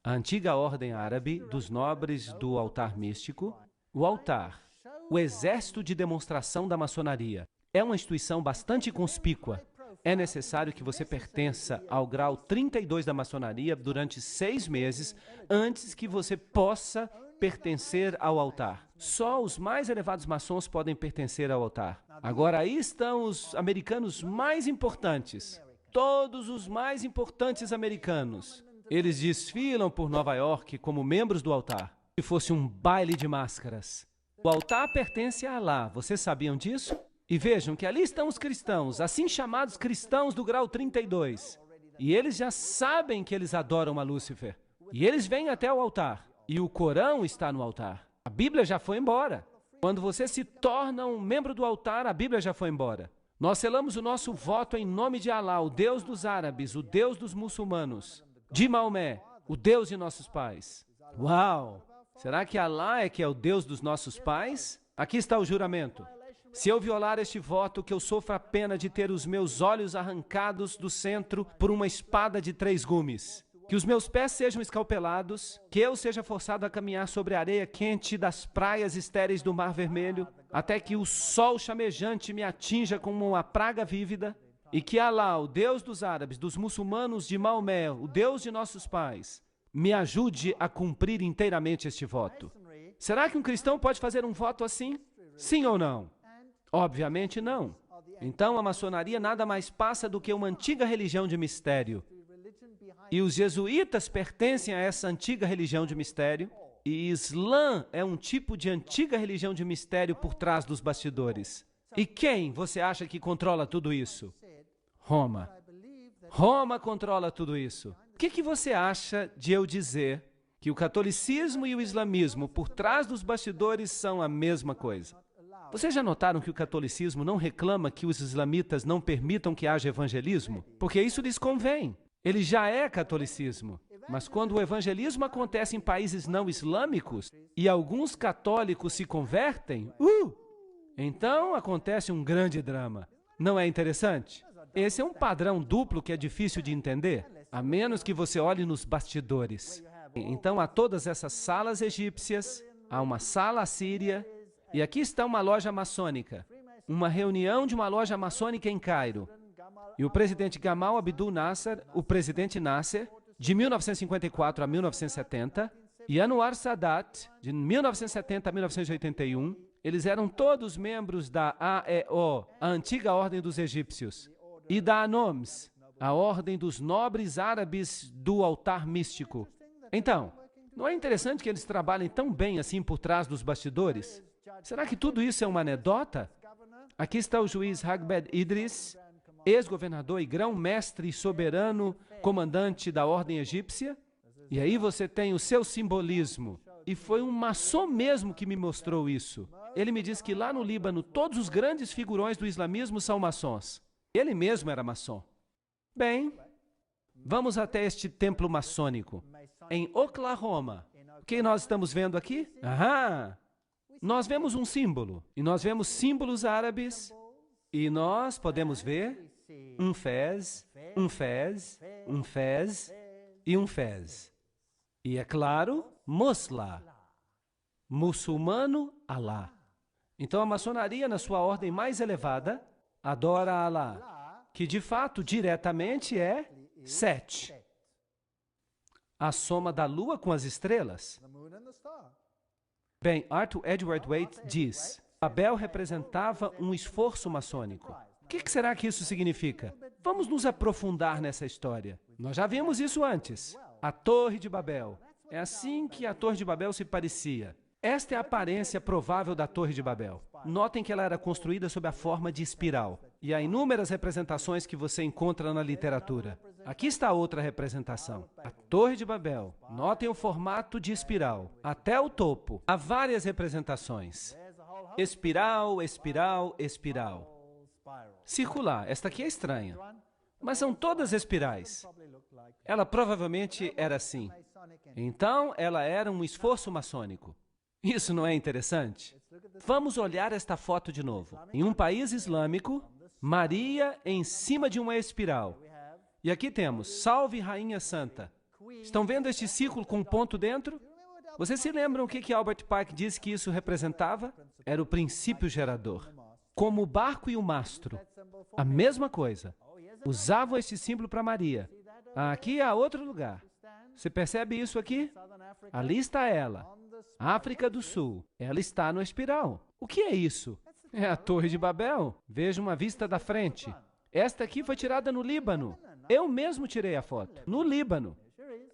a antiga ordem árabe dos nobres do altar místico, o altar, o exército de demonstração da maçonaria, é uma instituição bastante conspícua. É necessário que você pertença ao grau 32 da maçonaria durante 6 meses antes que você possa pertencer ao altar. Só os mais elevados maçons podem pertencer ao altar. Agora, aí estão os americanos mais importantes. Todos os mais importantes americanos. Eles desfilam por Nova York como membros do altar. Se fosse um baile de máscaras. O altar pertence a Alá. Vocês sabiam disso? E vejam que ali estão os cristãos, assim chamados cristãos do grau 32. E eles já sabem que eles adoram a Lúcifer. E eles vêm até o altar. E o Corão está no altar. A Bíblia já foi embora. Quando você se torna um membro do altar, a Bíblia já foi embora. Nós selamos o nosso voto em nome de Alá, o Deus dos árabes, o Deus dos muçulmanos, de Maomé, o Deus de nossos pais. Uau! Será que Alá é que é o Deus dos nossos pais? Aqui está o juramento. Se eu violar este voto, que eu sofra a pena de ter os meus olhos arrancados do centro por uma espada de 3 gumes. Que os meus pés sejam escalpelados, que eu seja forçado a caminhar sobre a areia quente das praias estéreis do Mar Vermelho, até que o sol chamejante me atinja como uma praga vívida, e que Alá, o Deus dos árabes, dos muçulmanos, de Maomé, o Deus de nossos pais, me ajude a cumprir inteiramente este voto. Será que um cristão pode fazer um voto assim? Sim ou não? Obviamente não. Então a maçonaria nada mais passa do que uma antiga religião de mistério. E os jesuítas pertencem a essa antiga religião de mistério. E Islã é um tipo de antiga religião de mistério por trás dos bastidores. E quem você acha que controla tudo isso? Roma. Roma controla tudo isso. O que você acha de eu dizer que o catolicismo e o islamismo por trás dos bastidores são a mesma coisa? Vocês já notaram que o catolicismo não reclama que os islamitas não permitam que haja evangelismo? Porque isso lhes convém. Ele já é catolicismo. Mas quando o evangelismo acontece em países não islâmicos e alguns católicos se convertem, então acontece um grande drama. Não é interessante? Esse é um padrão duplo que é difícil de entender, a menos que você olhe nos bastidores. Então há todas essas salas egípcias, há uma sala assíria, e aqui está uma loja maçônica, uma reunião de uma loja maçônica em Cairo. E o presidente Gamal Abdul Nasser, o presidente Nasser, de 1954 a 1970, e Anwar Sadat, de 1970 a 1981, eles eram todos membros da AEO, a antiga Ordem dos Egípcios, e da ANOMS, a Ordem dos Nobres Árabes do Altar Místico. Então, não é interessante que eles trabalhem tão bem assim por trás dos bastidores? Será que tudo isso é uma anedota? Aqui está o juiz Hagbed Idris, ex-governador e grão-mestre e soberano comandante da ordem egípcia. E aí você tem o seu simbolismo. E foi um maçom mesmo que me mostrou isso. Ele me disse que lá no Líbano todos os grandes figurões do islamismo são maçons. Ele mesmo era maçom. Bem, vamos até este templo maçônico, em Oklahoma. O que nós estamos vendo aqui? Nós vemos um símbolo, e nós vemos símbolos árabes, e nós podemos ver um fez, um fez, um fez e um fez. E é claro, Musla, muçulmano Alá. Então a maçonaria, na sua ordem mais elevada, adora Alá, que de fato, diretamente é Set, a soma da lua com as estrelas. Bem, Arthur Edward Waite diz, Babel representava um esforço maçônico. O que será que isso significa? Vamos nos aprofundar nessa história. Nós já vimos isso antes. A Torre de Babel. É assim que a Torre de Babel se parecia. Esta é a aparência provável da Torre de Babel. Notem que ela era construída sob a forma de espiral. E há inúmeras representações que você encontra na literatura. Aqui está outra representação. A Torre de Babel. Notem o formato de espiral. Até o topo. Há várias representações. Espiral, espiral, espiral. Circular. Esta aqui é estranha. Mas são todas espirais. Ela provavelmente era assim. Então, ela era um esforço maçônico. Isso não é interessante? Vamos olhar esta foto de novo. Em um país islâmico, Maria em cima de uma espiral. E aqui temos, Salve Rainha Santa. Estão vendo este círculo com um ponto dentro? Vocês se lembram o que Albert Pike disse que isso representava? Era o princípio gerador. Como o barco e o mastro. A mesma coisa. Usavam este símbolo para Maria. Aqui há outro lugar. Você percebe isso aqui? Ali está ela. África do Sul. Ela está no espiral. O que é isso? É a Torre de Babel. Veja uma vista da frente. Esta aqui foi tirada no Líbano. Eu mesmo tirei a foto. No Líbano.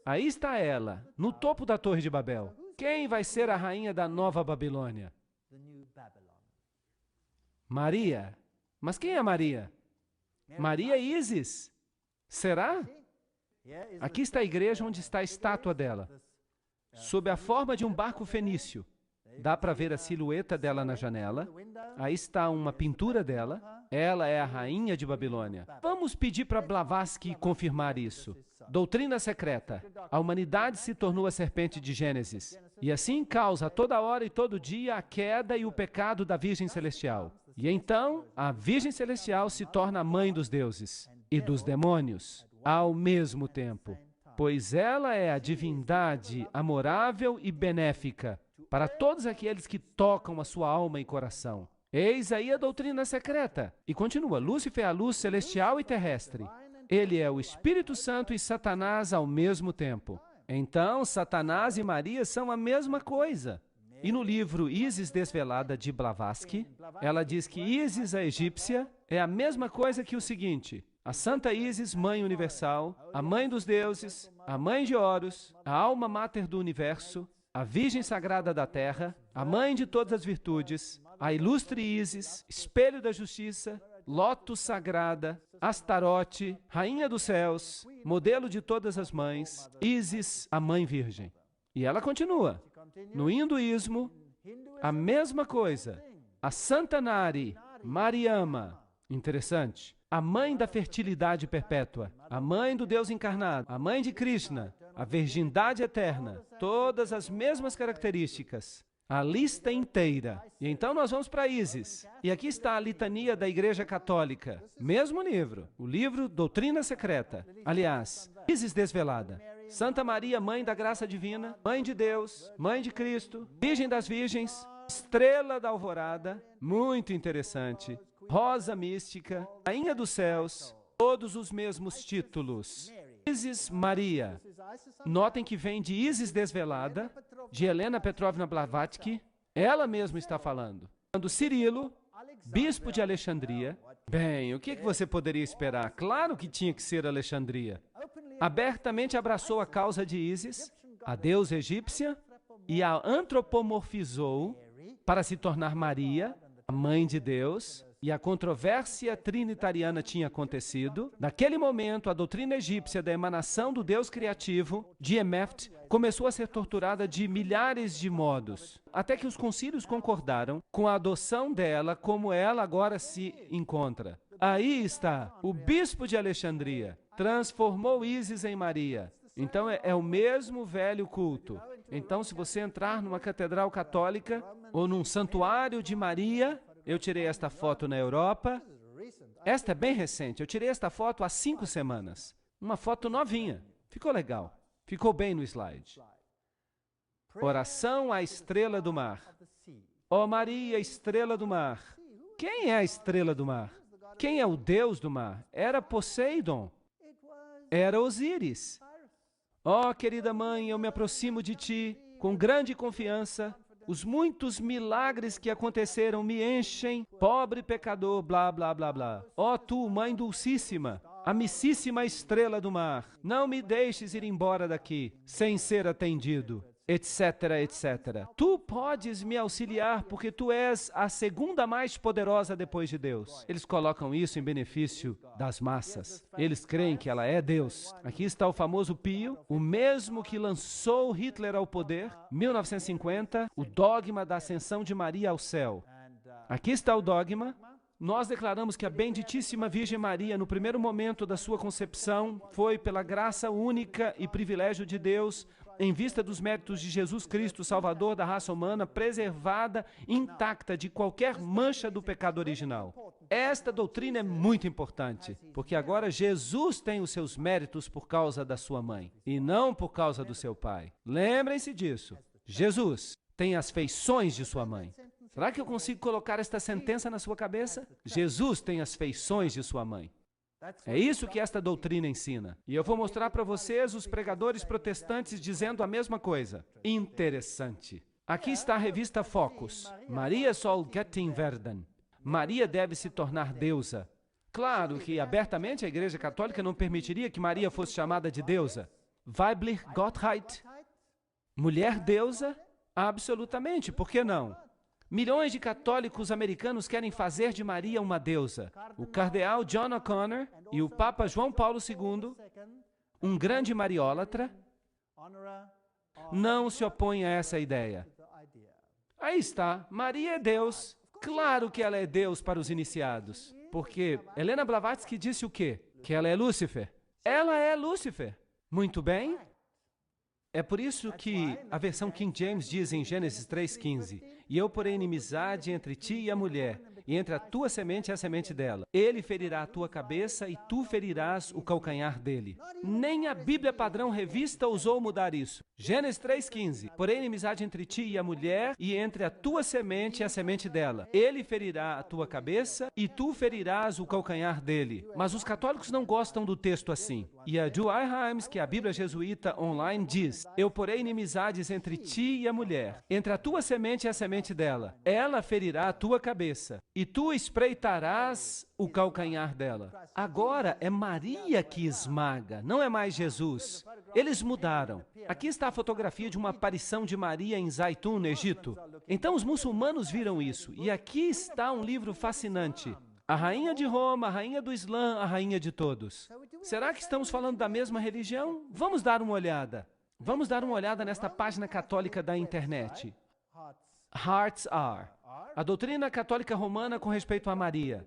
Aí está ela, no topo da Torre de Babel. Quem vai ser a rainha da Nova Babilônia? Maria. Mas quem é Maria? Maria é Ísis. Será? Aqui está a igreja onde está a estátua dela, sob a forma de um barco fenício. Dá para ver a silhueta dela na janela. Aí está uma pintura dela. Ela é a rainha de Babilônia. Vamos pedir para Blavatsky confirmar isso. Doutrina secreta. A humanidade se tornou a serpente de Gênesis. E assim causa a toda hora e todo dia a queda e o pecado da Virgem Celestial. E então, a Virgem Celestial se torna a mãe dos deuses e dos demônios ao mesmo tempo. Pois ela é a divindade amorável e benéfica para todos aqueles que tocam a sua alma e coração. Eis aí a doutrina secreta. E continua, Lúcifer é a luz celestial e terrestre. Ele é o Espírito Santo e Satanás ao mesmo tempo. Então, Satanás e Maria são a mesma coisa. E no livro Ísis Desvelada, de Blavatsky, ela diz que Ísis, a egípcia, é a mesma coisa que o seguinte: a Santa Ísis, Mãe Universal, a Mãe dos Deuses, a Mãe de Horus, a Alma Máter do Universo, a Virgem Sagrada da Terra, a Mãe de todas as virtudes, a Ilustre Ísis, Espelho da Justiça, Lótus Sagrada, Astarote, Rainha dos Céus, Modelo de todas as mães, Ísis, a Mãe Virgem. E ela continua. No hinduísmo, a mesma coisa. A Santa Nari, Mariama, interessante. A mãe da fertilidade perpétua, a mãe do Deus encarnado, a mãe de Krishna, a virgindade eterna, todas as mesmas características, a lista inteira. E então nós vamos para Ísis. E aqui está a litania da Igreja Católica, mesmo livro, o livro Doutrina Secreta. Aliás, Ísis Desvelada. Santa Maria, Mãe da Graça Divina, Mãe de Deus, Mãe de Cristo, Virgem das Virgens, Estrela da Alvorada, muito interessante. Rosa Mística, Rainha dos Céus, todos os mesmos títulos. Ísis Maria. Notem que vem de Ísis Desvelada, de Helena Petrovna Blavatsky. Ela mesma está falando. Quando Cirilo, bispo de Alexandria, bem, o que você poderia esperar? Claro que tinha que ser Alexandria. Abertamente abraçou a causa de Ísis, a deusa egípcia, e a antropomorfizou para se tornar Maria, a mãe de Deus. E a controvérsia trinitariana tinha acontecido. Naquele momento, a doutrina egípcia da emanação do Deus criativo, de Emeft, começou a ser torturada de milhares de modos, até que os concílios concordaram com a adoção dela como ela agora se encontra. Aí está, o bispo de Alexandria transformou Ísis em Maria. Então é o mesmo velho culto. Então, se você entrar numa catedral católica ou num santuário de Maria, eu tirei esta foto na Europa. Esta é bem recente. Eu tirei esta foto há 5 semanas. Uma foto novinha. Ficou legal. Ficou bem no slide. Oração à estrela do mar. Ó Maria, estrela do mar. Quem é a estrela do mar? Quem é o deus do mar? Era Poseidon. Era Osíris. Ó querida mãe, eu me aproximo de ti com grande confiança. Os muitos milagres que aconteceram me enchem, pobre pecador, blá, blá, blá, blá. Ó tu, mãe dulcíssima, amicíssima estrela do mar, não me deixes ir embora daqui sem ser atendido, etc, etc. Tu podes me auxiliar porque tu és a segunda mais poderosa depois de Deus. Eles colocam isso em benefício das massas. Eles creem que ela é Deus. Aqui está o famoso Pio, o mesmo que lançou Hitler ao poder, 1950, o dogma da ascensão de Maria ao céu. Aqui está o dogma, nós declaramos que a benditíssima Virgem Maria, no primeiro momento da sua concepção, foi pela graça única e privilégio de Deus, em vista dos méritos de Jesus Cristo, Salvador da raça humana, preservada, intacta de qualquer mancha do pecado original. Esta doutrina é muito importante, porque agora Jesus tem os seus méritos por causa da sua mãe, e não por causa do seu pai. Lembrem-se disso. Jesus tem as feições de sua mãe. Será que eu consigo colocar esta sentença na sua cabeça? Jesus tem as feições de sua mãe. É isso que esta doutrina ensina. E eu vou mostrar para vocês os pregadores protestantes dizendo a mesma coisa. Interessante. Aqui está a revista Focus. Maria soll Göttin werden. Maria deve se tornar deusa. Claro que abertamente a Igreja Católica não permitiria que Maria fosse chamada de deusa. Weiblich Gottheit. Mulher deusa? Absolutamente. Por que não? Milhões de católicos americanos querem fazer de Maria uma deusa. O cardeal John O'Connor e o Papa João Paulo II, um grande mariólatra, não se opõem a essa ideia. Aí está, Maria é Deus. Claro que ela é Deus para os iniciados. Porque Helena Blavatsky disse o quê? Que ela é Lúcifer. Ela é Lúcifer. Muito bem. É por isso que a versão King James diz em Gênesis 3,15: E eu porei inimizade entre ti e a mulher, e entre a tua semente e a semente dela. Ele ferirá a tua cabeça e tu ferirás o calcanhar dele. Nem a Bíblia Padrão Revista ousou mudar isso. Gênesis 3,15: Porém inimizade entre ti e a mulher, e entre a tua semente e a semente dela. Ele ferirá a tua cabeça e tu ferirás o calcanhar dele. Mas os católicos não gostam do texto assim. E a Joy Himes, que é a Bíblia Jesuíta Online, diz: Eu porei inimizades entre ti e a mulher, entre a tua semente e a semente dela. Ela ferirá a tua cabeça, e tu espreitarás o calcanhar dela. Agora é Maria que esmaga, não é mais Jesus. Eles mudaram. Aqui está a fotografia de uma aparição de Maria em Zaitun, no Egito. Então os muçulmanos viram isso, e aqui está um livro fascinante. A rainha de Roma, a rainha do Islã, a rainha de todos. Será que estamos falando da mesma religião? Vamos dar uma olhada. Vamos dar uma olhada nesta página católica da internet. Hearts Are. A doutrina católica romana com respeito a Maria.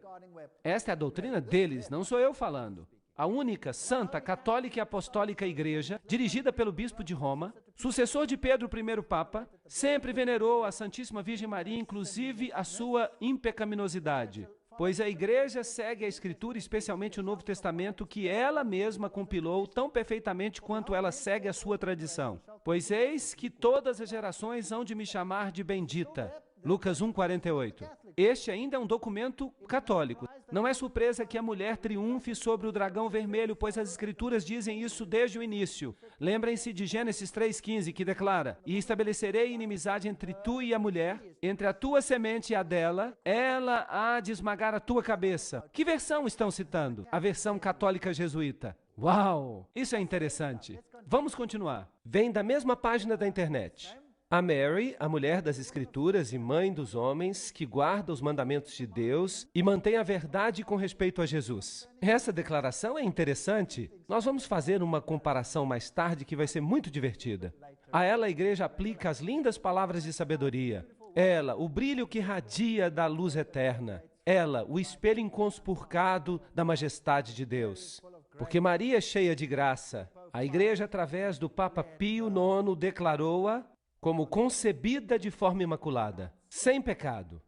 Esta é a doutrina deles, não sou eu falando. A única, santa, católica e apostólica igreja, dirigida pelo bispo de Roma, sucessor de Pedro I Papa, sempre venerou a Santíssima Virgem Maria, inclusive a sua impecaminosidade. Pois a igreja segue a Escritura, especialmente o Novo Testamento, que ela mesma compilou tão perfeitamente quanto ela segue a sua tradição. Pois eis que todas as gerações hão de me chamar de bendita. Lucas 1,48. Este ainda é um documento católico. Não é surpresa que a mulher triunfe sobre o dragão vermelho, pois as Escrituras dizem isso desde o início. Lembrem-se de Gênesis 3,15, que declara: E estabelecerei inimizade entre tu e a mulher, entre a tua semente e a dela, ela há de esmagar a tua cabeça. Que versão estão citando? A versão católica jesuíta. Uau! Isso é interessante. Vamos continuar. Vem da mesma página da internet. A Mary, a mulher das Escrituras e mãe dos homens, que guarda os mandamentos de Deus e mantém a verdade com respeito a Jesus. Essa declaração é interessante. Nós vamos fazer uma comparação mais tarde que vai ser muito divertida. A ela a igreja aplica as lindas palavras de sabedoria. Ela, o brilho que radia da luz eterna. Ela, o espelho inconspurcado da majestade de Deus. Porque Maria é cheia de graça. A igreja, através do Papa Pio IX, declarou-a como concebida de forma imaculada, sem pecado.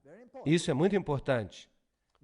Isso é muito importante.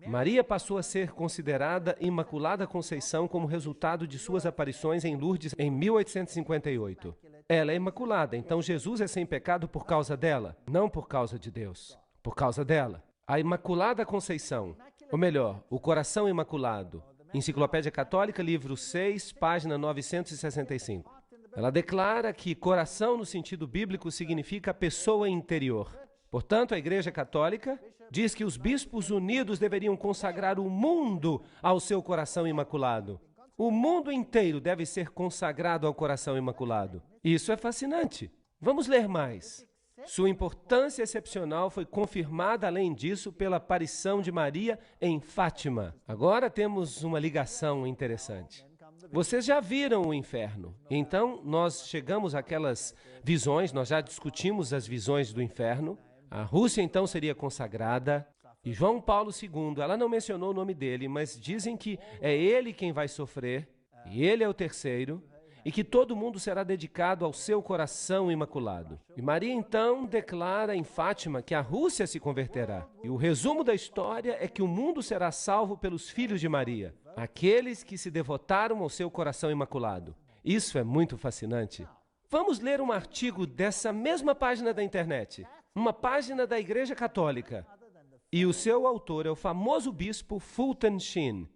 Maria passou a ser considerada Imaculada Conceição como resultado de suas aparições em Lourdes em 1858. Ela é imaculada, então Jesus é sem pecado por causa dela, não por causa de Deus, por causa dela. A Imaculada Conceição, ou melhor, o Coração Imaculado, Enciclopédia Católica, livro 6, página 965. Ela declara que coração, no sentido bíblico, significa pessoa interior. Portanto, a Igreja Católica diz que os bispos unidos deveriam consagrar o mundo ao seu coração imaculado. O mundo inteiro deve ser consagrado ao coração imaculado. Isso é fascinante. Vamos ler mais. Sua importância excepcional foi confirmada, além disso, pela aparição de Maria em Fátima. Agora temos uma ligação interessante. Vocês já viram o inferno. Então, nós chegamos àquelas visões, nós já discutimos as visões do inferno. A Rússia, então, seria consagrada. E João Paulo II, ela não mencionou o nome dele, mas dizem que é ele quem vai sofrer, e ele é o terceiro, e que todo mundo será dedicado ao seu coração imaculado. E Maria então declara em Fátima que a Rússia se converterá. E o resumo da história é que o mundo será salvo pelos filhos de Maria, aqueles que se devotaram ao seu coração imaculado. Isso é muito fascinante. Vamos ler um artigo dessa mesma página da internet, uma página da Igreja Católica. E o seu autor é o famoso bispo Fulton Sheen.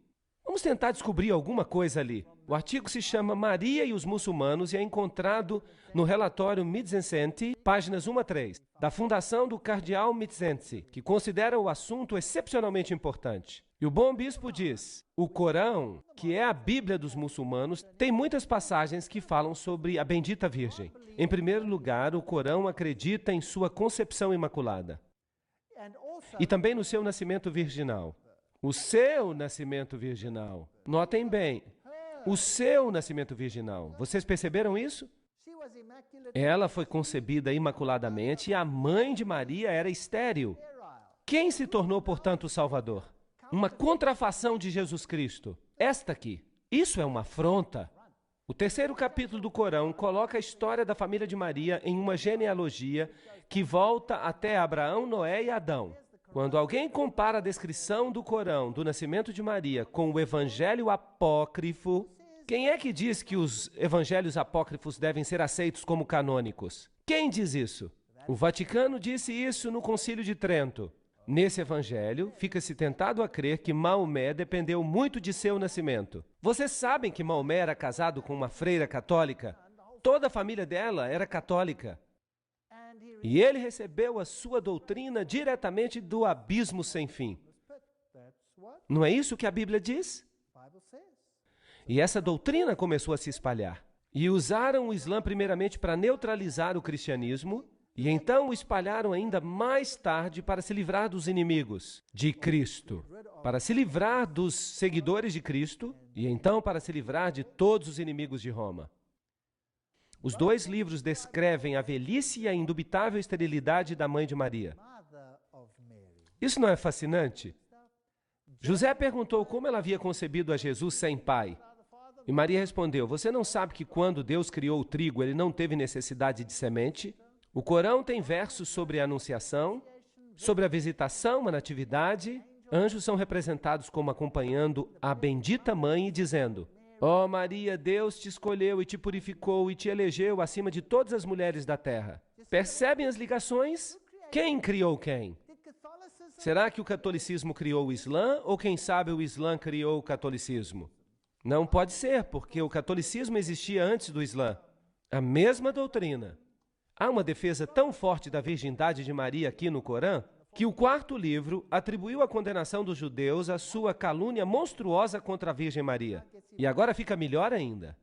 Vamos tentar descobrir alguma coisa ali. O artigo se chama Maria e os Muçulmanos e é encontrado no relatório Mizzensi, páginas 1 a 3, da Fundação do Cardeal Mizzensi, que considera o assunto excepcionalmente importante. E o bom bispo diz, o Corão, que é a Bíblia dos muçulmanos, tem muitas passagens que falam sobre a bendita Virgem. Em primeiro lugar, o Corão acredita em sua concepção imaculada. E também no seu nascimento virginal. O seu nascimento virginal. Notem bem, o seu nascimento virginal. Vocês perceberam isso? Ela foi concebida imaculadamente e a mãe de Maria era estéril. Quem se tornou, portanto, o Salvador? Uma contrafação de Jesus Cristo. Esta aqui. Isso é uma afronta. O terceiro capítulo do Corão coloca a história da família de Maria em uma genealogia que volta até Abraão, Noé e Adão. Quando alguém compara a descrição do Corão do nascimento de Maria com o Evangelho apócrifo, quem é que diz que os evangelhos apócrifos devem ser aceitos como canônicos? Quem diz isso? O Vaticano disse isso no Concílio de Trento. Nesse evangelho, fica-se tentado a crer que Maomé dependeu muito de seu nascimento. Vocês sabem que Maomé era casado com uma freira católica? Toda a família dela era católica. E ele recebeu a sua doutrina diretamente do abismo sem fim. Não é isso que a Bíblia diz? E essa doutrina começou a se espalhar. E usaram o Islã primeiramente para neutralizar o cristianismo, e então o espalharam ainda mais tarde para se livrar dos inimigos de Cristo, para se livrar dos seguidores de Cristo, e então para se livrar de todos os inimigos de Roma. Os dois livros descrevem a velhice e a indubitável esterilidade da mãe de Maria. Isso não é fascinante? José perguntou como ela havia concebido a Jesus sem pai. E Maria respondeu, você não sabe que quando Deus criou o trigo, ele não teve necessidade de semente? O Corão tem versos sobre a anunciação, sobre a visitação, a natividade. Anjos são representados como acompanhando a bendita mãe e dizendo, ó Maria, Deus te escolheu e te purificou e te elegeu acima de todas as mulheres da terra. Percebem as ligações? Quem criou quem? Será que o catolicismo criou o Islã ou quem sabe o Islã criou o catolicismo? Não pode ser, porque o catolicismo existia antes do Islã. A mesma doutrina. Há uma defesa tão forte da virgindade de Maria aqui no Corão, que o quarto livro atribuiu a condenação dos judeus à sua calúnia monstruosa contra a Virgem Maria. E agora fica melhor ainda.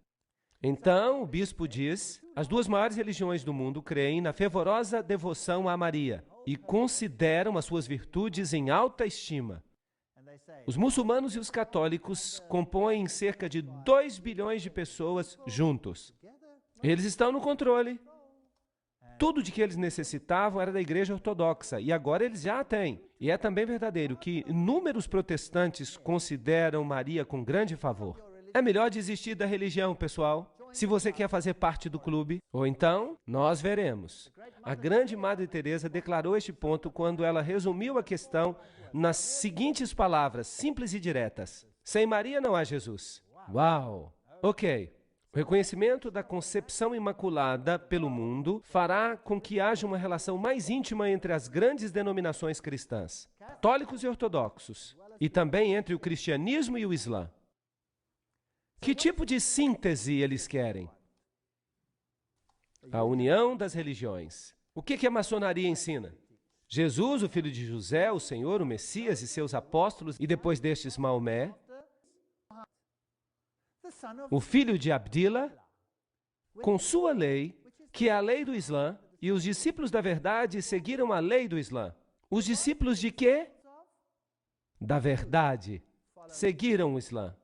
Então, o bispo diz, as duas maiores religiões do mundo creem na fervorosa devoção a Maria e consideram as suas virtudes em alta estima. Os muçulmanos e os católicos compõem cerca de 2 bilhões de pessoas juntos. Eles estão no controle. Tudo de que eles necessitavam era da Igreja Ortodoxa, e agora eles já a têm. E é também verdadeiro que inúmeros protestantes consideram Maria com grande favor. É melhor desistir da religião, pessoal, se você quer fazer parte do clube. Ou então, nós veremos. A grande Madre Teresa declarou este ponto quando ela resumiu a questão nas seguintes palavras, simples e diretas. Sem Maria não há Jesus. Uau! Ok. O reconhecimento da concepção imaculada pelo mundo fará com que haja uma relação mais íntima entre as grandes denominações cristãs, católicos e ortodoxos, e também entre o cristianismo e o Islã. Que tipo de síntese eles querem? A união das religiões. O que a maçonaria ensina? Jesus, o filho de José, o Senhor, o Messias e seus apóstolos, e depois destes Maomé, o filho de Abdillah, com sua lei, que é a lei do Islã, e os discípulos da verdade seguiram a lei do Islã. Os discípulos de quê? Da verdade. Seguiram o Islã.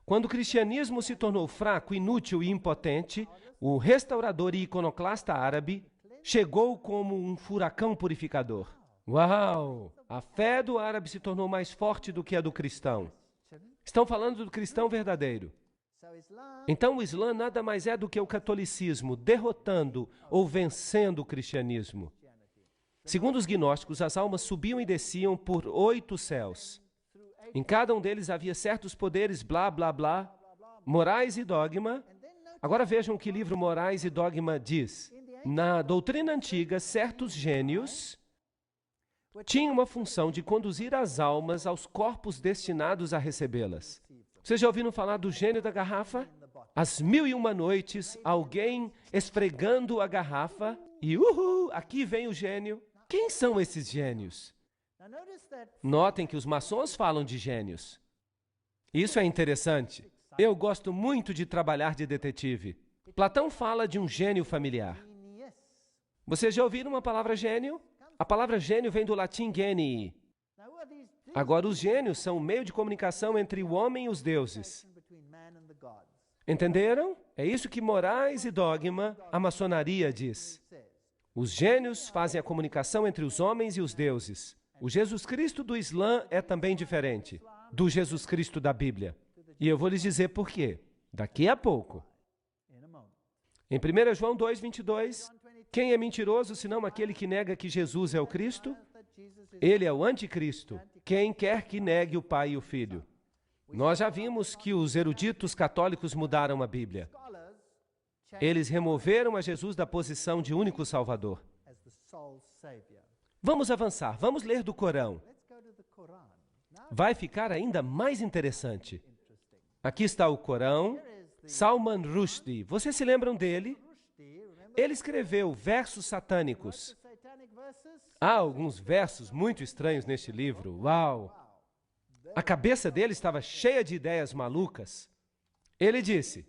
Quando o cristianismo se tornou fraco, inútil e impotente, o restaurador e iconoclasta árabe chegou como um furacão purificador. Uau! A fé do árabe se tornou mais forte do que a do cristão. Estão falando do cristão verdadeiro. Então, o Islã nada mais é do que o catolicismo derrotando ou vencendo o cristianismo. Segundo os gnósticos, as almas subiam e desciam por 8 céus. Em cada um deles havia certos poderes, blá, blá, blá, morais e dogma. Agora vejam o que o livro Morais e Dogma diz. Na doutrina antiga, certos gênios tinham uma função de conduzir as almas aos corpos destinados a recebê-las. Vocês já ouviram falar do gênio da garrafa? Às 1001 noites, alguém esfregando a garrafa e, aqui vem o gênio. Quem são esses gênios? Notem que os maçons falam de gênios. Isso é interessante. Eu gosto muito de trabalhar de detetive. Platão fala de um gênio familiar. Vocês já ouviram uma palavra gênio? A palavra gênio vem do latim genii. Agora, os gênios são o meio de comunicação entre o homem e os deuses. Entenderam? É isso que Morais e Dogma, a maçonaria, diz. Os gênios fazem a comunicação entre os homens e os deuses. O Jesus Cristo do Islã é também diferente do Jesus Cristo da Bíblia. E eu vou lhes dizer por quê. Daqui a pouco. Em 1 João 2:22, quem é mentiroso senão aquele que nega que Jesus é o Cristo? Ele é o anticristo. Quem quer que negue o Pai e o Filho. Nós já vimos que os eruditos católicos mudaram a Bíblia. Eles removeram a Jesus da posição de único Salvador. Vamos avançar, vamos ler do Corão. Vai ficar ainda mais interessante. Aqui está o Corão. Salman Rushdie, vocês se lembram dele? Ele escreveu versos satânicos. Há alguns versos muito estranhos neste livro. Uau! A cabeça dele estava cheia de ideias malucas. Ele disse,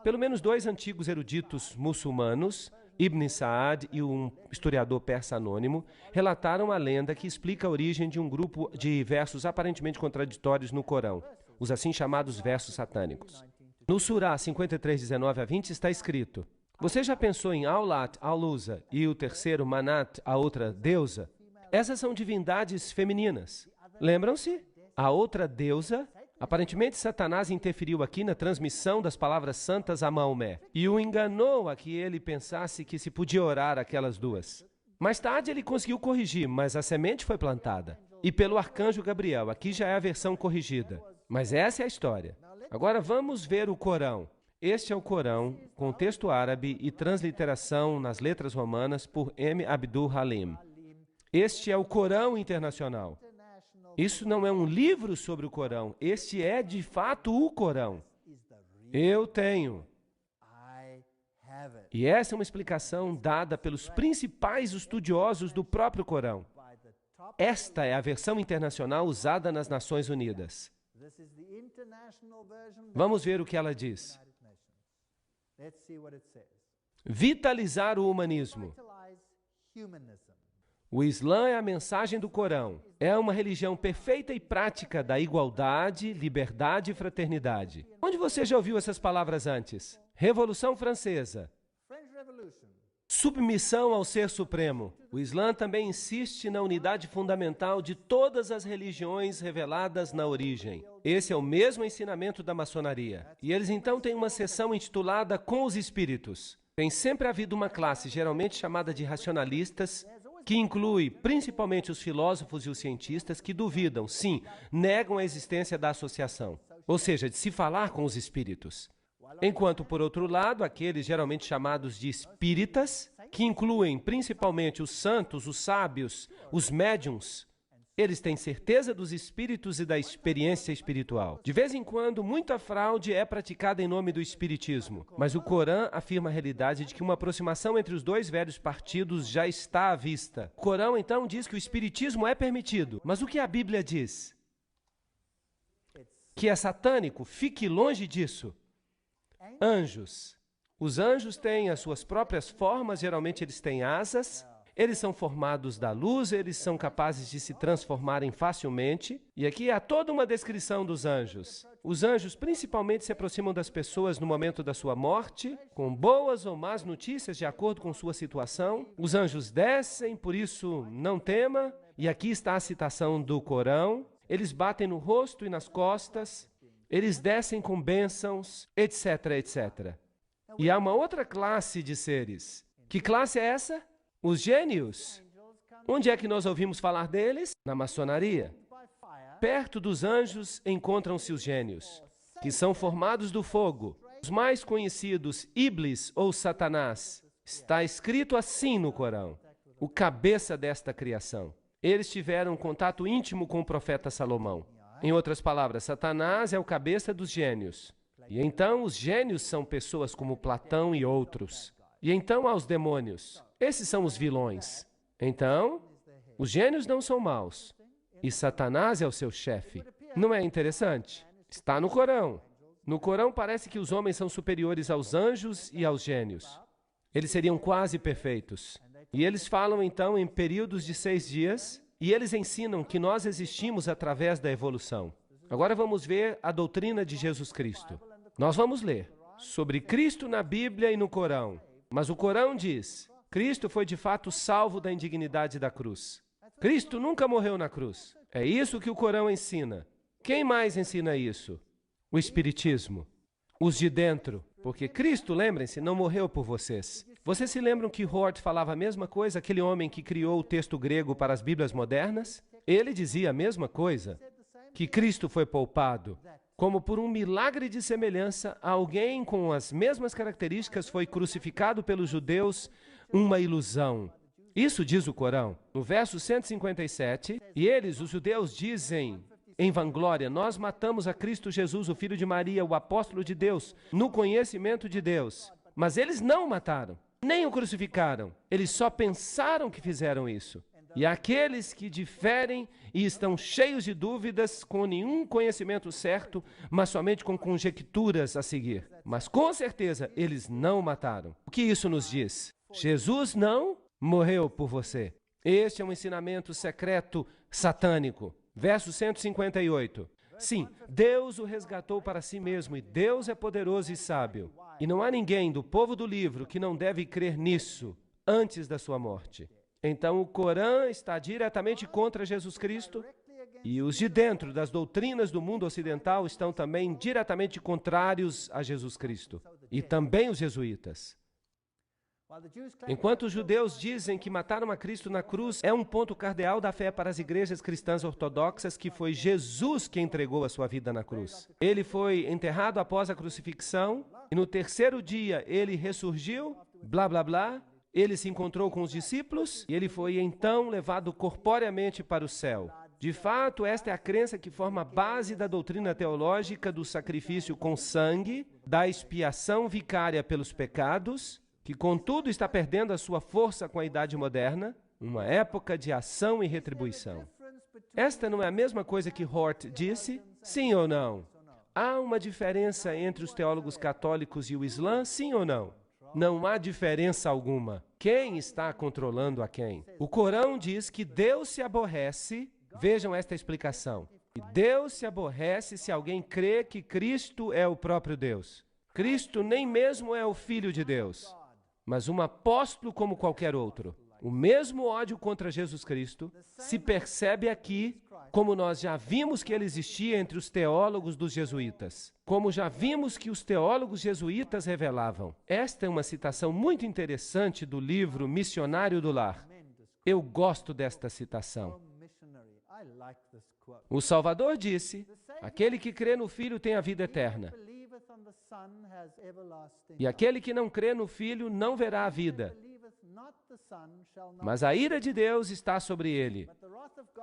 pelo menos 2 antigos eruditos muçulmanos, Ibn Saad e um historiador persa anônimo, relataram a lenda que explica a origem de um grupo de versos aparentemente contraditórios no Corão, os assim chamados versos satânicos. No Surá 53, 19 a 20 está escrito, você já pensou em Aulat, Al-Uzza e o terceiro Manat, a outra deusa? Essas são divindades femininas. Lembram-se? A outra deusa, aparentemente Satanás interferiu aqui na transmissão das palavras santas a Maomé e o enganou a que ele pensasse que se podia orar aquelas duas. Mais tarde ele conseguiu corrigir, mas a semente foi plantada. E pelo arcanjo Gabriel, aqui já é a versão corrigida. Mas essa é a história. Agora vamos ver o Corão. Este é o Corão, com texto árabe e transliteração nas letras romanas por M. Abdul Halim. Este é o Corão Internacional. Isso não é um livro sobre o Corão. Este é, de fato, o Corão. Eu tenho. E essa é uma explicação dada pelos principais estudiosos do próprio Corão. Esta é a versão internacional usada nas Nações Unidas. Vamos ver o que ela diz. Vitalizar o humanismo. O Islã é a mensagem do Corão. É uma religião perfeita e prática da igualdade, liberdade e fraternidade. Onde você já ouviu essas palavras antes? Revolução Francesa. Submissão ao Ser Supremo. O Islã também insiste na unidade fundamental de todas as religiões reveladas na origem. Esse é o mesmo ensinamento da maçonaria. E eles então têm uma seção intitulada Com os Espíritos. Tem sempre havido uma classe, geralmente chamada de racionalistas, que inclui principalmente os filósofos e os cientistas que duvidam, sim, negam a existência da associação, ou seja, de se falar com os espíritos. Enquanto, por outro lado, aqueles geralmente chamados de espíritas, que incluem principalmente os santos, os sábios, os médiuns, eles têm certeza dos espíritos e da experiência espiritual. De vez em quando, muita fraude é praticada em nome do espiritismo, mas o Corão afirma a realidade de que uma aproximação entre os dois velhos partidos já está à vista. O Corão, então, diz que o espiritismo é permitido, mas o que a Bíblia diz? Que é satânico, fique longe disso. Anjos. Os anjos têm as suas próprias formas, geralmente eles têm asas, eles são formados da luz, eles são capazes de se transformarem facilmente. E aqui há toda uma descrição dos anjos. Os anjos principalmente se aproximam das pessoas no momento da sua morte, com boas ou más notícias de acordo com sua situação. Os anjos descem, por isso não tema. e aqui está a citação do Corão, eles batem no rosto e nas costas, eles descem com bênçãos, etc, etc. E há uma outra classe de seres. Que classe é essa? Os gênios. Onde é que nós ouvimos falar deles? Na maçonaria. Perto dos anjos encontram-se os gênios, que são formados do fogo. Os mais conhecidos, Iblis ou Satanás, está escrito assim no Corão, o cabeça desta criação. Eles tiveram um contato íntimo com o profeta Salomão. Em outras palavras, Satanás é o cabeça dos gênios. E então os gênios são pessoas como Platão e outros. E então há os demônios. Esses são os vilões. Então, os gênios não são maus. E Satanás é o seu chefe. Não é interessante? Está no Corão. No Corão parece que os homens são superiores aos anjos e aos gênios. Eles seriam quase perfeitos. E eles falam então em períodos de 6 dias, e eles ensinam que nós existimos através da evolução. Agora vamos ver a doutrina de Jesus Cristo. Nós vamos ler sobre Cristo na Bíblia e no Corão. Mas o Corão diz, Cristo foi de fato salvo da indignidade da cruz. Cristo nunca morreu na cruz. É isso que o Corão ensina. Quem mais ensina isso? O Espiritismo. Os de dentro. Porque Cristo, lembrem-se, não morreu por vocês. Vocês se lembram que Hort falava a mesma coisa, aquele homem que criou o texto grego para as Bíblias modernas? Ele dizia a mesma coisa, que Cristo foi poupado. Como por um milagre de semelhança, alguém com as mesmas características foi crucificado pelos judeus, uma ilusão. Isso diz o Corão. No verso 157, e eles, os judeus, dizem em vanglória, nós matamos a Cristo Jesus, o Filho de Maria, o apóstolo de Deus, no conhecimento de Deus. Mas eles não mataram, nem o crucificaram. Eles só pensaram que fizeram isso. E aqueles que diferem e estão cheios de dúvidas, com nenhum conhecimento certo, mas somente com conjecturas a seguir. Mas com certeza eles não mataram. O que isso nos diz? Jesus não morreu por você. Este é um ensinamento secreto satânico. Verso 158. Sim, Deus o resgatou para si mesmo e Deus é poderoso e sábio. E não há ninguém do povo do livro que não deve crer nisso antes da sua morte. Então o Corão está diretamente contra Jesus Cristo e os de dentro das doutrinas do mundo ocidental estão também diretamente contrários a Jesus Cristo. E também os jesuítas. Enquanto os judeus dizem que mataram a Cristo na cruz é um ponto cardeal da fé para as igrejas cristãs ortodoxas que foi Jesus que entregou a sua vida na cruz. Ele foi enterrado após a crucifixão e no terceiro dia ele ressurgiu, blá blá blá, ele se encontrou com os discípulos e ele foi então levado corporeamente para o céu. De fato, esta é a crença que forma a base da doutrina teológica do sacrifício com sangue, da expiação vicária pelos pecados, que contudo está perdendo a sua força com a idade moderna, uma época de ação e retribuição. Esta não é a mesma coisa que Hort disse? Sim ou não? Há uma diferença entre os teólogos católicos e o Islã? Sim ou não? Não há diferença alguma. Quem está controlando a quem? O Corão diz que Deus se aborrece, vejam esta explicação, e Deus se aborrece se alguém crê que Cristo é o próprio Deus. Cristo nem mesmo é o Filho de Deus, mas um apóstolo como qualquer outro. O mesmo ódio contra Jesus Cristo se percebe aqui, como nós já vimos que ele existia entre os teólogos dos jesuítas, como já vimos que os teólogos jesuítas revelavam. Esta é uma citação muito interessante do livro Missionário do Lar. Eu gosto desta citação. O Salvador disse, aquele que crê no Filho tem a vida eterna. E aquele que não crê no Filho não verá a vida. Mas a ira de Deus está sobre ele.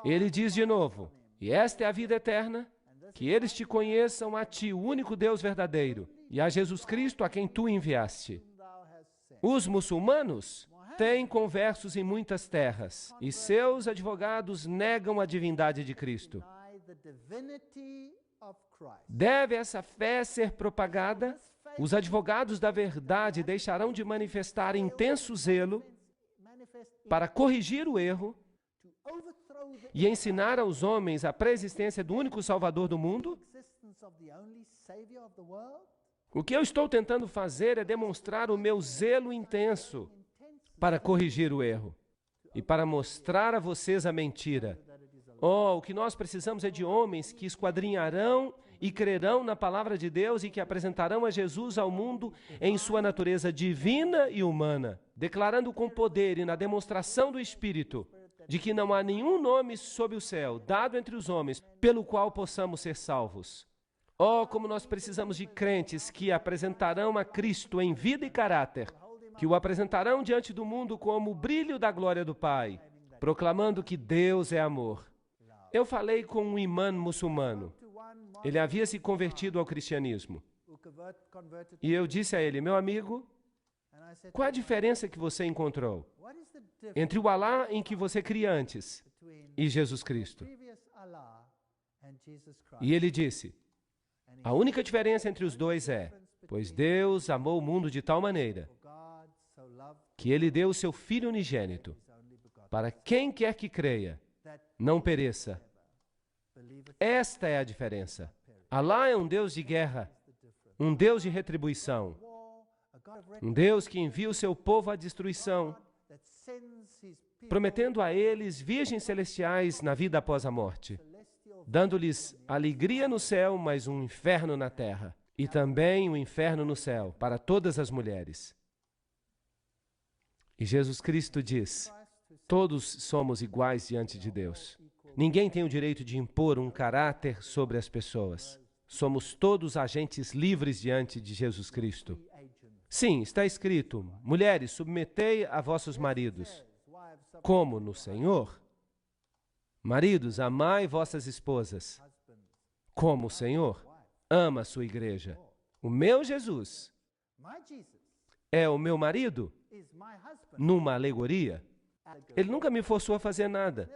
Ele diz de novo, e esta é a vida eterna, que eles te conheçam a ti, o único Deus verdadeiro, e a Jesus Cristo a quem tu enviaste. Os muçulmanos têm conversos em muitas terras, e seus advogados negam a divindade de Cristo. Deve essa fé ser propagada? Os advogados da verdade deixarão de manifestar intenso zelo para corrigir o erro e ensinar aos homens a pré-existência do único Salvador do mundo? O que eu estou tentando fazer é demonstrar o meu zelo intenso para corrigir o erro. e para mostrar a vocês a mentira. Oh, o que nós precisamos é de homens que esquadrinharão e crerão na palavra de Deus e que apresentarão a Jesus ao mundo em sua natureza divina e humana, declarando com poder e na demonstração do Espírito de que não há nenhum nome sob o céu, dado entre os homens, pelo qual possamos ser salvos. Oh, como nós precisamos de crentes que apresentarão a Cristo em vida e caráter, que o apresentarão diante do mundo como o brilho da glória do Pai, proclamando que Deus é amor. Eu falei com um imã muçulmano. Ele havia se convertido ao cristianismo. E eu disse a ele, meu amigo, qual a diferença que você encontrou entre o Alá em que você cria antes e Jesus Cristo? E ele disse, a única diferença entre os dois é, pois Deus amou o mundo de tal maneira que Ele deu o seu Filho unigênito, para quem quer que creia, não pereça. Esta é a diferença. Alá é um Deus de guerra, um Deus de retribuição, um Deus que envia o seu povo à destruição, prometendo a eles virgens celestiais na vida após a morte, dando-lhes alegria no céu, mas um inferno na terra, e também um inferno no céu para todas as mulheres. E Jesus Cristo diz, todos somos iguais diante de Deus. Ninguém tem o direito de impor um caráter sobre as pessoas. Somos todos agentes livres diante de Jesus Cristo. Sim, está escrito, mulheres, submetei a vossos maridos, como no Senhor. Maridos, amai vossas esposas, como o Senhor ama a sua igreja. O meu Jesus é o meu marido, numa alegoria. Ele nunca me forçou a fazer nada.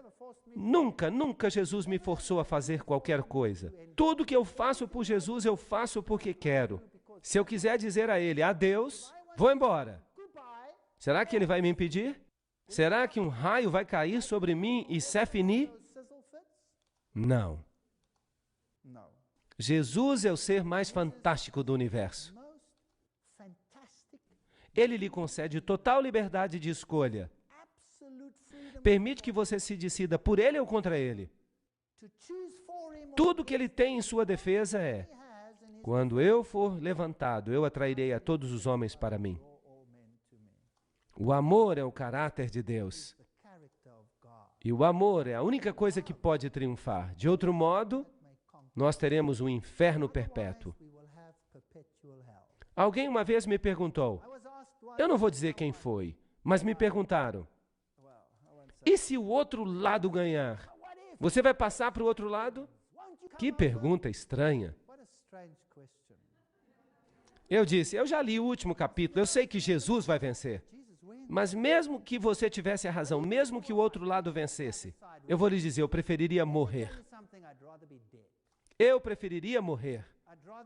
Nunca Jesus me forçou a fazer qualquer coisa. Tudo que eu faço por Jesus, eu faço porque quero. Se eu quiser dizer a Ele, adeus, vou embora. Será que Ele vai me impedir? Será que um raio vai cair sobre mim e c'est fini? Não. Jesus é o ser mais fantástico do universo. Ele lhe concede total liberdade de escolha. Permite que você se decida por ele ou contra ele. Tudo que ele tem em sua defesa é, quando eu for levantado, eu atrairei a todos os homens para mim. O amor é o caráter de Deus. E o amor é a única coisa que pode triunfar. De outro modo, nós teremos um inferno perpétuo. Alguém uma vez me perguntou, eu não vou dizer quem foi, mas me perguntaram, e se o outro lado ganhar? Você vai passar para o outro lado? Que pergunta estranha. Eu disse, eu já li o último capítulo, eu sei que Jesus vai vencer. Mas mesmo que você tivesse a razão, mesmo que o outro lado vencesse, eu vou lhe dizer, eu preferiria morrer. Eu preferiria morrer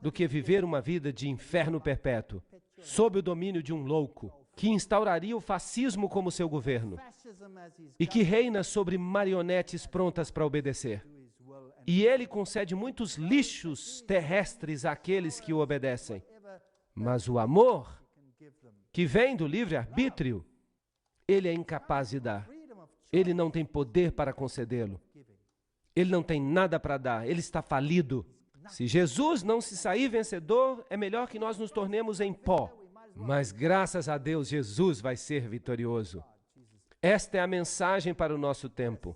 do que viver uma vida de inferno perpétuo, sob o domínio de um louco, que instauraria o fascismo como seu governo e que reina sobre marionetes prontas para obedecer. E ele concede muitos lixos terrestres àqueles que o obedecem. Mas o amor, que vem do livre-arbítrio, ele é incapaz de dar. Ele não tem poder para concedê-lo. Ele não tem nada para dar. Ele está falido. Se Jesus não se sair vencedor, é melhor que nós nos tornemos em pó. Mas, graças a Deus, Jesus vai ser vitorioso. Esta é a mensagem para o nosso tempo.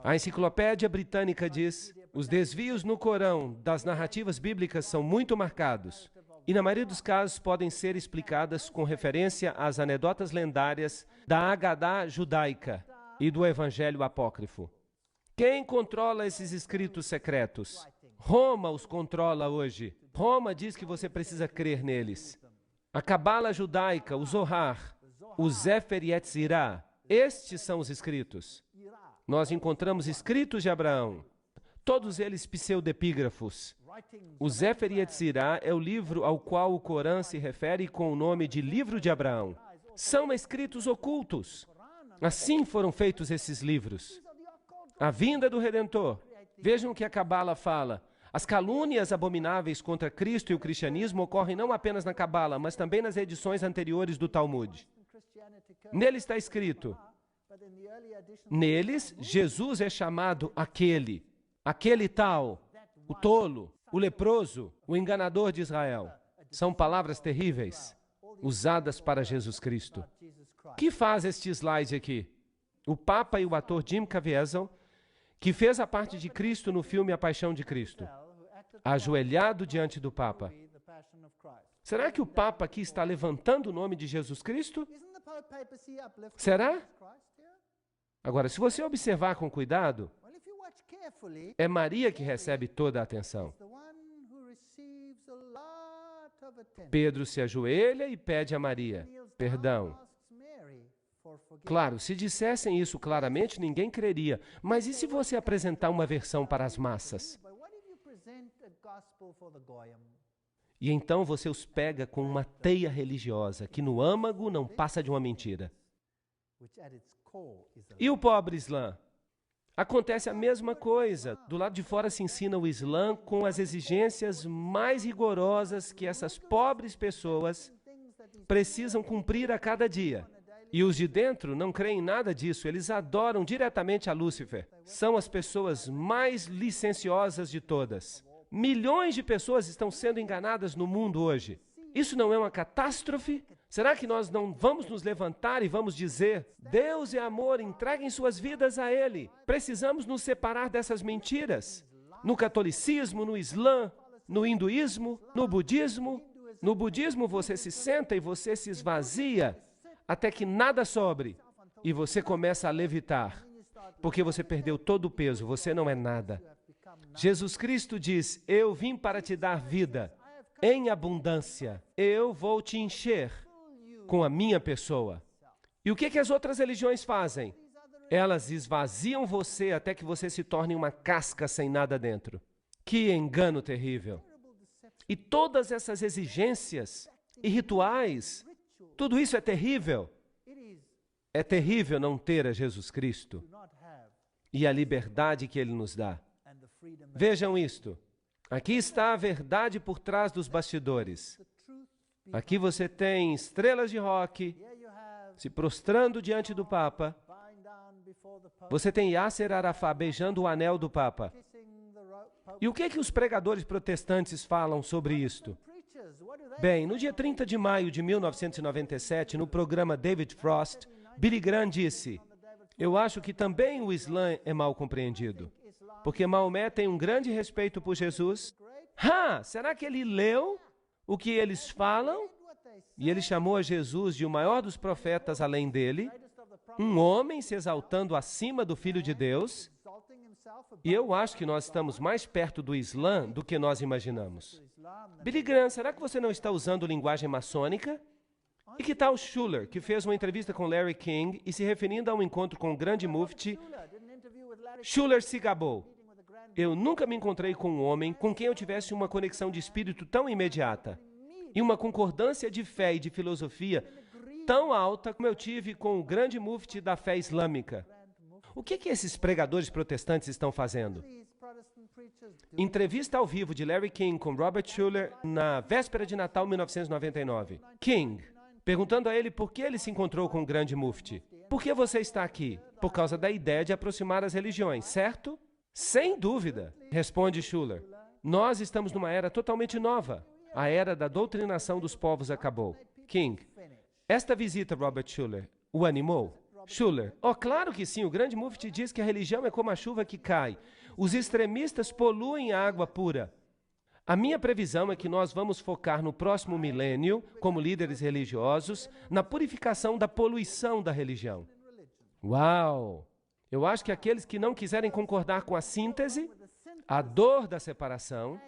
A Enciclopédia Britânica diz, os desvios no Corão das narrativas bíblicas são muito marcados e, na maioria dos casos, podem ser explicadas com referência às anedotas lendárias da Agadá judaica e do Evangelho apócrifo. Quem controla esses escritos secretos? Roma os controla hoje. Roma diz que você precisa crer neles. A Cabala judaica, o Zohar, o Sefer Yetzirah, estes são os escritos. Nós encontramos escritos de Abraão, todos eles pseudepígrafos. O Sefer Yetzirah é o livro ao qual o Corão se refere com o nome de Livro de Abraão. São escritos ocultos. Assim foram feitos esses livros. A vinda do Redentor. Vejam o que a Cabala fala. As calúnias abomináveis contra Cristo e o cristianismo ocorrem não apenas na Cabala, mas também nas edições anteriores do Talmud. Nele está escrito, neles, Jesus é chamado aquele tal, o tolo, o leproso, o enganador de Israel. São palavras terríveis, usadas para Jesus Cristo. O que faz este slide aqui? O Papa e o ator Jim Caviezel, que fez a parte de Cristo no filme A Paixão de Cristo, ajoelhado diante do Papa. Será que o Papa aqui está levantando o nome de Jesus Cristo? Será? Agora, se você observar com cuidado, é Maria que recebe toda a atenção. Pedro se ajoelha e pede a Maria perdão. Claro, se dissessem isso claramente, ninguém creria. Mas e se você apresentar uma versão para as massas? E então você os pega com uma teia religiosa, que no âmago não passa de uma mentira. E o pobre Islã? Acontece a mesma coisa. Do lado de fora se ensina o Islã com as exigências mais rigorosas que essas pobres pessoas precisam cumprir a cada dia. E os de dentro não creem em nada disso, eles adoram diretamente a Lúcifer. São as pessoas mais licenciosas de todas. Milhões de pessoas estão sendo enganadas no mundo hoje. Isso não é uma catástrofe? Será que nós não vamos nos levantar e vamos dizer: Deus é amor, entreguem suas vidas a Ele. Precisamos nos separar dessas mentiras. No catolicismo, no Islã, no hinduísmo, no budismo. No budismo você se senta e você se esvazia até que nada sobre e você começa a levitar, porque você perdeu todo o peso, você não é nada. Jesus Cristo diz: eu vim para te dar vida em abundância. Eu vou te encher com a minha pessoa. E o que as outras religiões fazem? Elas esvaziam você até que você se torne uma casca sem nada dentro. Que engano terrível! E todas essas exigências e rituais, tudo isso é terrível. É terrível não ter a Jesus Cristo e a liberdade que Ele nos dá. Vejam isto. Aqui está a verdade por trás dos bastidores. Aqui você tem estrelas de rock se prostrando diante do Papa. Você tem Yasser Arafat beijando o anel do Papa. E o que os pregadores protestantes falam sobre isto? Bem, no dia 30 de maio de 1997, no programa David Frost, Billy Graham disse: eu acho que também o Islã é mal compreendido, porque Maomé tem um grande respeito por Jesus. Será que ele leu o que eles falam? E ele chamou a Jesus de o maior dos profetas além dele, um homem se exaltando acima do Filho de Deus. E eu acho que nós estamos mais perto do Islã do que nós imaginamos. Billy Graham, será que você não está usando linguagem maçônica? E que tal Schuller, que fez uma entrevista com Larry King e se referindo a um encontro com o grande mufti, Schuller se gabou: eu nunca me encontrei com um homem com quem eu tivesse uma conexão de espírito tão imediata e uma concordância de fé e de filosofia tão alta como eu tive com o grande mufti da fé islâmica. O que esses pregadores protestantes estão fazendo? Entrevista ao vivo de Larry King com Robert Schuller na véspera de Natal 1999. King, perguntando a ele por que ele se encontrou com o grande mufti. Por que você está aqui? Por causa da ideia de aproximar as religiões, certo? Sem dúvida, responde Schuller. Nós estamos numa era totalmente nova. A era da doutrinação dos povos acabou. King, esta visita, Robert Schuller, o animou? Schuller, claro que sim, o grande mufti diz que a religião é como a chuva que cai. Os extremistas poluem a água pura. A minha previsão é que nós vamos focar no próximo milênio, como líderes religiosos, na purificação da poluição da religião. Uau! Eu acho que aqueles que não quiserem concordar com a síntese, a dor da separação,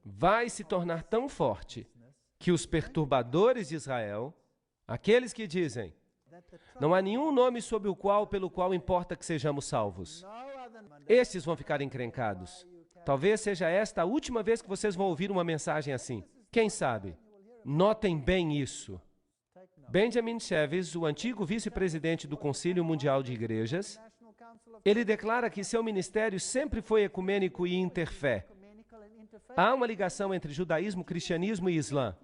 vai se tornar tão forte que os perturbadores de Israel, aqueles que dizem: não há nenhum nome pelo qual importa que sejamos salvos, estes vão ficar encrencados. Talvez seja esta a última vez que vocês vão ouvir uma mensagem assim. Quem sabe? Notem bem isso. Benjamin Cheves, o antigo vice-presidente do Concílio Mundial de Igrejas, ele declara que seu ministério sempre foi ecumênico e interfé. Há uma ligação entre judaísmo, cristianismo e islã.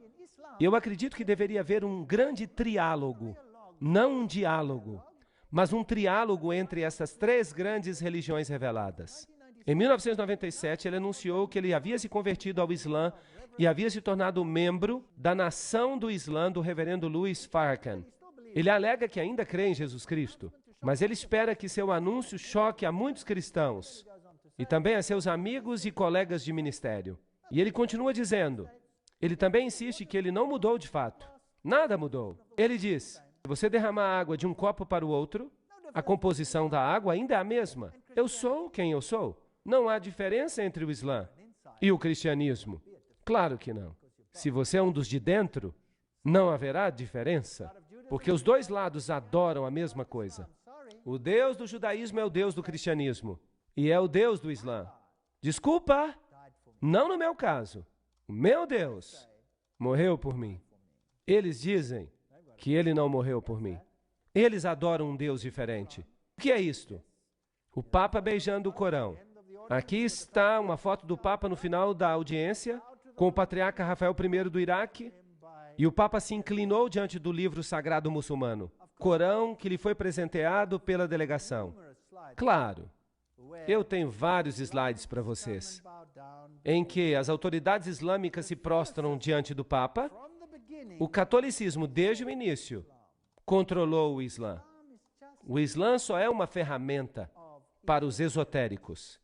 Eu acredito que deveria haver um grande triálogo, Não um diálogo, mas um triálogo entre essas três grandes religiões reveladas. Em 1997, ele anunciou que ele havia se convertido ao Islã e havia se tornado membro da nação do Islã do reverendo Louis Farrakhan. Ele alega que ainda crê em Jesus Cristo, mas ele espera que seu anúncio choque a muitos cristãos e também a seus amigos e colegas de ministério. E ele continua dizendo, ele também insiste que ele não mudou de fato. Nada mudou. Ele diz, se você derramar água de um copo para o outro, a composição da água ainda é a mesma. Eu sou quem eu sou. Não há diferença entre o Islã e o cristianismo. Claro que não. Se você é um dos de dentro, não haverá diferença, porque os dois lados adoram a mesma coisa. O Deus do judaísmo é o Deus do cristianismo e é o Deus do Islã. Desculpa, não no meu caso. O meu Deus morreu por mim. Eles dizem que ele não morreu por mim. Eles adoram um Deus diferente. O que é isto? O Papa beijando o Corão. Aqui está uma foto do Papa no final da audiência, com o patriarca Rafael I do Iraque, e o Papa se inclinou diante do livro sagrado muçulmano, Corão, que lhe foi presenteado pela delegação. Claro, eu tenho vários slides para vocês, em que as autoridades islâmicas se prostram diante do Papa. O catolicismo, desde o início, controlou o Islã. O Islã só é uma ferramenta para os esotéricos,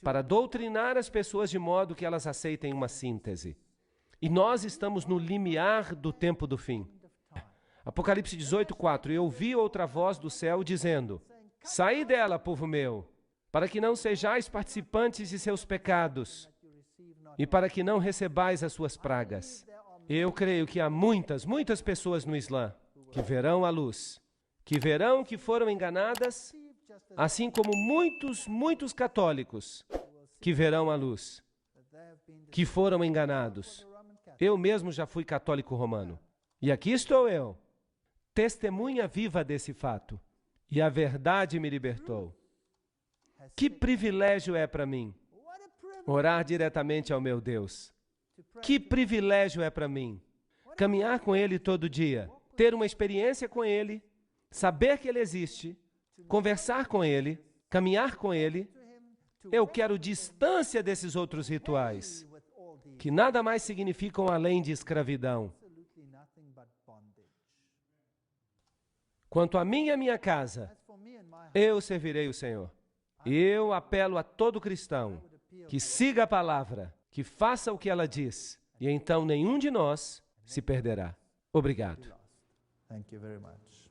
para doutrinar as pessoas de modo que elas aceitem uma síntese. E nós estamos no limiar do tempo do fim. Apocalipse 18:4, eu ouvi outra voz do céu dizendo, saí dela, povo meu, para que não sejais participantes de seus pecados e para que não recebais as suas pragas. Eu creio que há muitas pessoas no Islã que verão a luz, que verão que foram enganadas, assim como muitos católicos que verão a luz, que foram enganados. Eu mesmo já fui católico romano. E aqui estou eu, testemunha viva desse fato. E a verdade me libertou. Que privilégio é para mim orar diretamente ao meu Deus. Que privilégio é para mim caminhar com Ele todo dia, ter uma experiência com Ele, saber que Ele existe, conversar com Ele, caminhar com Ele. Eu quero distância desses outros rituais, que nada mais significam além de escravidão. Quanto a mim e a minha casa, eu servirei o Senhor. Eu apelo a todo cristão que siga a palavra, que faça o que ela diz, e então nenhum de nós se perderá. Obrigado. Thank you very much.